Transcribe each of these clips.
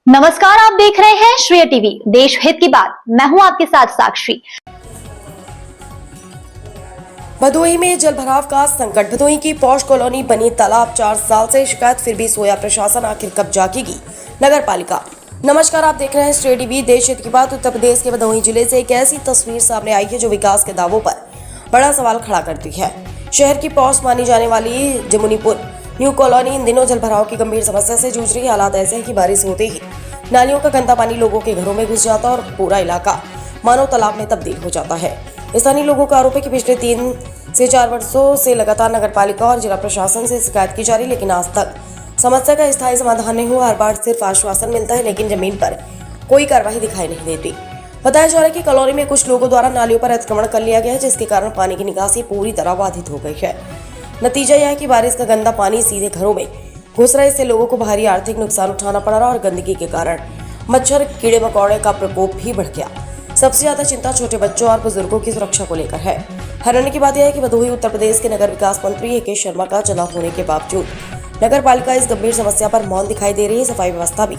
नमस्कार, आप देख रहे हैं श्रेय टीवी, देश हित की बात। मैं हूं आपके साथ साक्षी। भदोही में जलभराव का संकट। भदोही की पौष कॉलोनी बनी तालाब 4 साल से शिकायत, फिर भी सोया प्रशासन, आखिर कब जागेगी नगर पालिका। नमस्कार, आप देख रहे हैं श्रेय टीवी, देश हित की बात। उत्तर प्रदेश के भदोही जिले से एक ऐसी तस्वीर सामने आई है जो विकास के दावों पर बड़ा सवाल खड़ा करती है। शहर की पौष मानी जाने वाली जमुनीपुर न्यू कॉलोनी इन दिनों जलभराव की गंभीर समस्या से जूझ रही है। हालात ऐसे हैं कि बारिश होते ही नालियों का गंदा पानी लोगों के घरों में घुस जाता है और पूरा इलाका मानव तालाब में तब्दील हो जाता है। स्थानीय लोगों का आरोप है कि पिछले 3 से 4 वर्षों से लगातार नगर पालिका और जिला प्रशासन से शिकायत की जा रही, लेकिन आज तक समस्या का स्थायी समाधान नहीं हुआ। हर बार सिर्फ आश्वासन मिलता है, लेकिन जमीन पर कोई कार्रवाई दिखाई नहीं देती। बताया जा रहा है कि कॉलोनी में कुछ लोगों द्वारा नालियों पर अतिक्रमण कर लिया गया है, जिसके कारण पानी की निकासी पूरी तरह बाधित हो गई है। नतीजा यह है कि बारिश का गंदा पानी सीधे घरों में घुस रहा है। इससे लोगों को भारी आर्थिक नुकसान उठाना पड़ रहा और गंदगी के कारण मच्छर, कीड़े मकोड़े का प्रकोप भी बढ़ गया। सबसे ज्यादा चिंता छोटे बच्चों और बुजुर्गों की सुरक्षा को लेकर है। हैरानी की बात यह है कि भदोही उत्तर प्रदेश के नगर विकास मंत्री ए के शर्मा का चुनाव होने के बावजूद नगर पालिका इस गंभीर समस्या पर मौन दिखाई दे रही है। सफाई व्यवस्था भी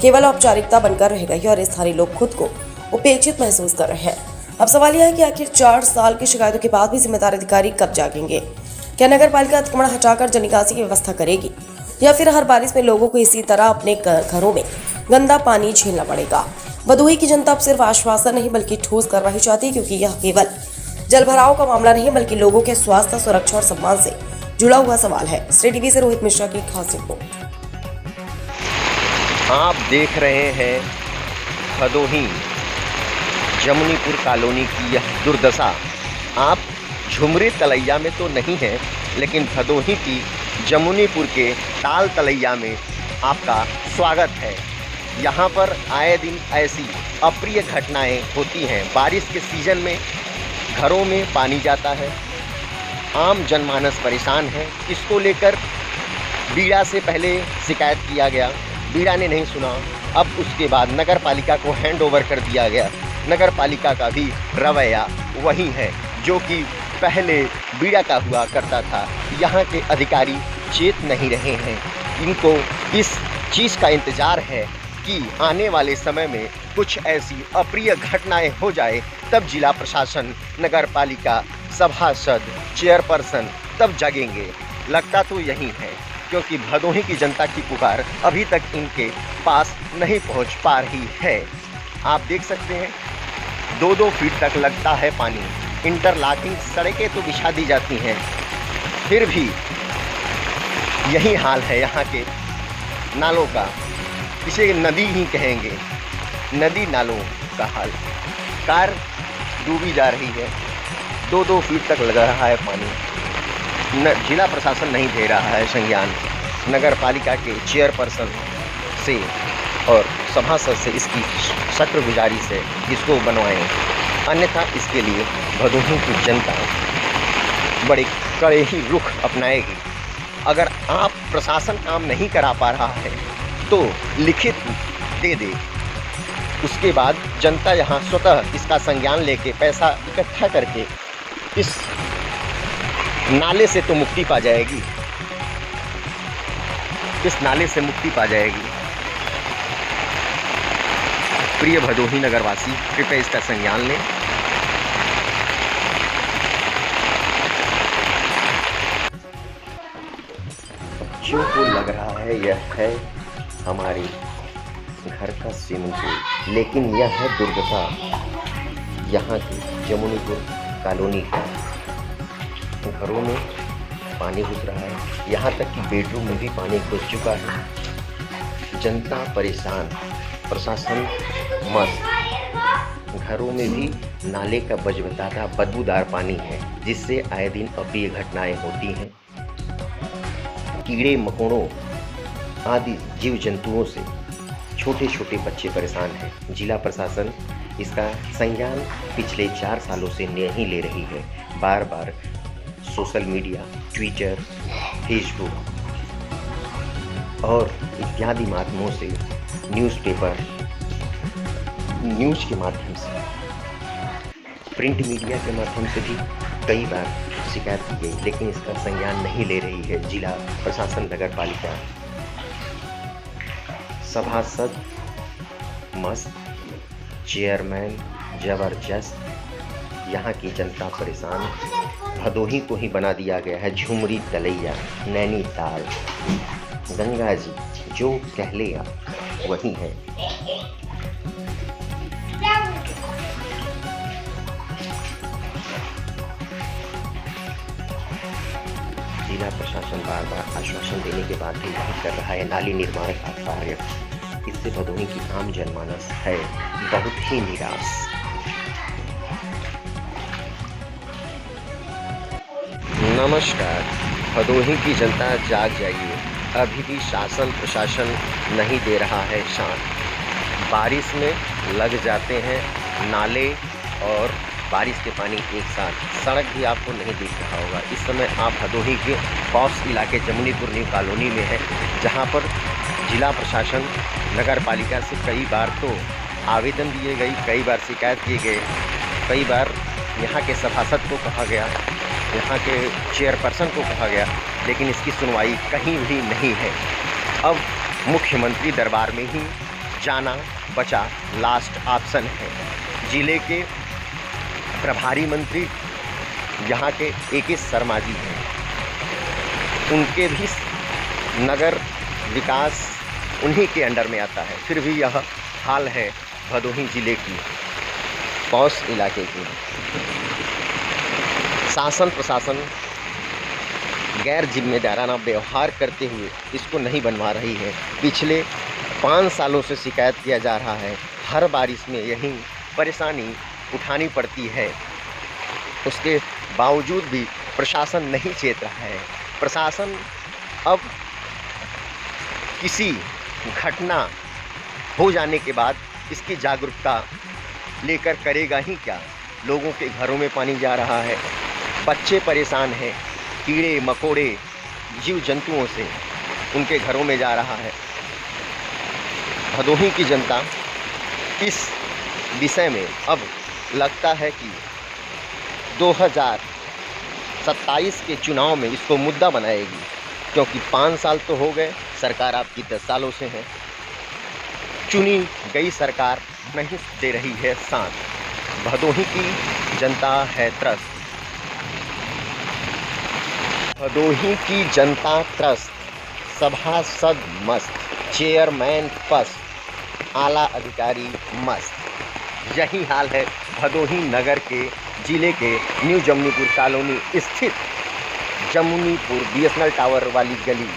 केवल औपचारिकता बनकर रह गई है और स्थानीय लोग खुद को उपेक्षित महसूस कर रहे हैं। अब सवाल यह है कि आखिर 4 साल की शिकायतों के बाद भी जिम्मेदार अधिकारी कब जागेंगे। क्या नगर पालिका अतिक्रमण हटाकर जल निकासी की व्यवस्था करेगी, या फिर हर बारिश में लोगों को इसी तरह अपने घरों में गंदा पानी झेलना पड़ेगा। भदोही की जनता अब सिर्फ आश्वासन नहीं बल्कि ठोस कार्रवाई चाहती है, क्योंकि यह केवल जलभराव का मामला नहीं बल्कि लोगों के स्वास्थ्य, सुरक्षा और सम्मान से जुड़ा हुआ सवाल है। श्रेय टीवी से रोहित मिश्रा की खास रिपोर्ट। आप देख रहे हैं भदोही जमुनीपुर कॉलोनी की यह दुर्दशा। आप झुमरी तलैया में तो नहीं हैं, लेकिन भदोही की जमुनीपुर के ताल तलैया में आपका स्वागत है। यहाँ पर आए दिन ऐसी अप्रिय घटनाएं होती हैं। बारिश के सीजन में घरों में पानी जाता है, आम जनमानस परेशान है। इसको लेकर बीड़ा से पहले शिकायत किया गया, बीड़ा ने नहीं सुना। अब उसके बाद नगर पालिका को हैंड ओवर कर दिया गया। नगर पालिका का भी रवैया वही है जो कि पहले बीड़ा का हुआ करता था। यहाँ के अधिकारी चेत नहीं रहे हैं। इनको इस चीज़ का इंतज़ार है कि आने वाले समय में कुछ ऐसी अप्रिय घटनाएं हो जाए, तब जिला प्रशासन, नगर पालिका, सभासद, चेयरपर्सन तब जगेंगे। लगता तो यही है, क्योंकि भदोही की जनता की पुकार अभी तक इनके पास नहीं पहुंच पा रही है। आप देख सकते हैं 2-2 फीट तक लगता है पानी। इंटरलॉकिंग सड़कें तो बिछा दी जाती हैं, फिर भी यही हाल है यहाँ के नालों का। इसे नदी ही कहेंगे, नदी नालों का हाल। कार डूबी जा रही है, 2-2 फीट तक लग रहा है पानी। जिला प्रशासन नहीं दे रहा है संज्ञान। नगर पालिका के चेयरपर्सन से और सभासद से इसकी शुक्रगुजारी से इसको बनवाएं, अन्यथा इसके लिए भदोही की जनता बड़े कड़े ही रुख अपनाएगी। अगर आप प्रशासन काम नहीं करा पा रहा है तो लिखित दे दे, उसके बाद जनता यहाँ स्वतः इसका संज्ञान लेके पैसा इकट्ठा करके इस नाले से तो मुक्ति पा जाएगी, इस नाले से मुक्ति पा जाएगी। प्रिय भदोही नगरवासी, कृपया इसका संज्ञान लें। बच्चों को लग रहा है यह है हमारी घर का स्विमिंग पूल, लेकिन यह है दुर्दशा यहाँ की जमुनीपुर कॉलोनी का। घरों में पानी घुस रहा है, यहाँ तक कि बेडरूम में भी पानी घुस चुका है। जनता परेशान, प्रशासन मस्त। घरों में भी नाले का बजबताता बदबूदार पानी है, जिससे आए दिन अप्रिय घटनाएं होती हैं। कीड़े मकोड़ों आदि जीव जंतुओं से छोटे छोटे बच्चे परेशान हैं। जिला प्रशासन इसका संज्ञान पिछले 4 सालों से नहीं ले रही है। बार बार सोशल मीडिया, ट्विटर, फेसबुक और इत्यादि माध्यमों से, न्यूज़पेपर, न्यूज़ के माध्यम से, प्रिंट मीडिया के माध्यम से भी कई बार शिकायत की गई, लेकिन इसका संज्ञान नहीं ले रही है जिला प्रशासन, नगर पालिका, सभासद मस्त, चेयरमैन जबरदस्त, यहाँ की जनता परेशान। भदोही को ही बना दिया गया है झुमरी तलैया, नैनीताल। गंगा जी जो कह ले आप वही है। जिला प्रशासन बार बार आश्वासन देने के बाद भी नहीं कर रहा है नाली निर्माण का कार्य। इससे भदोही की आम जनमानस है बहुत ही निराश। नमस्कार, भदोही की जनता जाग जाइए, अभी भी शासन प्रशासन नहीं दे रहा है शांत। बारिश में लग जाते हैं नाले और बारिश के पानी एक साथ। सड़क भी आपको नहीं दिख रहा होगा। इस समय आप भदोही के पॉश इलाके जमुनीपुर न्यू कॉलोनी में है, जहां पर जिला प्रशासन नगर पालिका से कई बार तो आवेदन दिए गए, कई बार शिकायत किए गए, कई बार यहाँ के सभासद को कहा गया, यहाँ के चेयरपर्सन को कहा गया, लेकिन इसकी सुनवाई कहीं भी नहीं है। अब मुख्यमंत्री दरबार में ही जाना बचा लास्ट ऑप्शन है। जिले के प्रभारी मंत्री यहाँ के AK शर्मा जी हैं, उनके भी नगर विकास उन्हीं के अंडर में आता है, फिर भी यह हाल है भदोही जिले की पॉश इलाके की। शासन प्रशासन गैर जिम्मेदाराना व्यवहार करते हुए इसको नहीं बनवा रही है। पिछले 5 सालों से शिकायत किया जा रहा है, हर बारिश में यही परेशानी उठानी पड़ती है, उसके बावजूद भी प्रशासन नहीं चेत रहा है। प्रशासन अब किसी घटना हो जाने के बाद इसकी जागरूकता लेकर करेगा ही क्या। लोगों के घरों में पानी जा रहा है, बच्चे परेशान हैं, कीड़े मकोड़े जीव जंतुओं से उनके घरों में जा रहा है। भदोही की जनता इस विषय में अब लगता है कि 2027 के चुनाव में इसको मुद्दा बनाएगी, क्योंकि 5 साल तो हो गए, सरकार आपकी 10 सालों से है, चुनी गई सरकार नहीं दे रही है साथ। भदोही की जनता है त्रस्त, भदोही की जनता त्रस्त, सभासद मस्त, चेयरमैन पस्त, आला अधिकारी मस्त। यही हाल है भदोही नगर के जिले के न्यू जमुनीपुर कॉलोनी स्थित जमुनीपुर BSNL टावर वाली गली।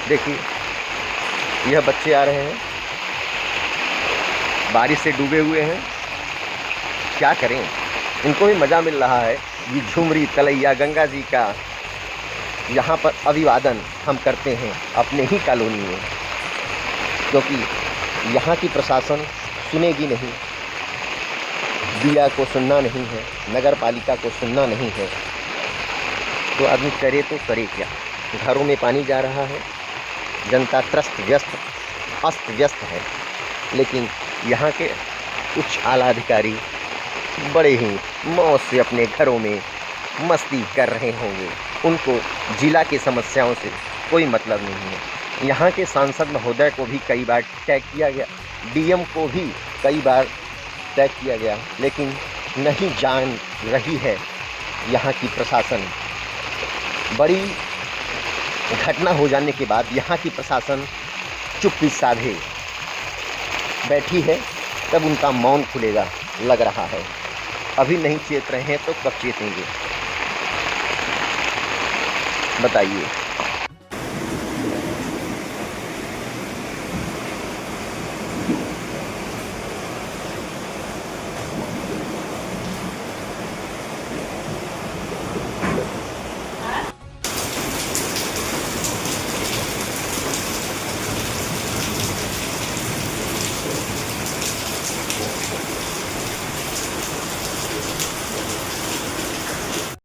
देखिए यह बच्चे आ रहे हैं, बारिश से डूबे हुए हैं, क्या करें, इनको भी मज़ा मिल रहा है। ये झुमरी तलैया गंगा जी का यहाँ पर अभिवादन हम करते हैं अपने ही कॉलोनी में, क्योंकि यहाँ की प्रशासन सुनेगी नहीं, दिया को सुनना नहीं है, नगर पालिका को सुनना नहीं है, तो आदमी करे तो करे क्या। घरों में पानी जा रहा है, जनता त्रस्त व्यस्त अस्त व्यस्त है, लेकिन यहाँ के उच्च आला अधिकारी बड़े ही मौज से अपने घरों में मस्ती कर रहे होंगे। उनको जिला की समस्याओं से कोई मतलब नहीं है। यहाँ के सांसद महोदय को भी कई बार टैग किया गया, DM को भी कई बार टैग किया गया, लेकिन नहीं जान रही है यहाँ की प्रशासन। बड़ी घटना हो जाने के बाद यहाँ की प्रशासन चुप्पी साधे बैठी है, तब उनका मौन खुलेगा लग रहा है। अभी नहीं चेत रहे हैं तो कब चेतेंगे बताइए।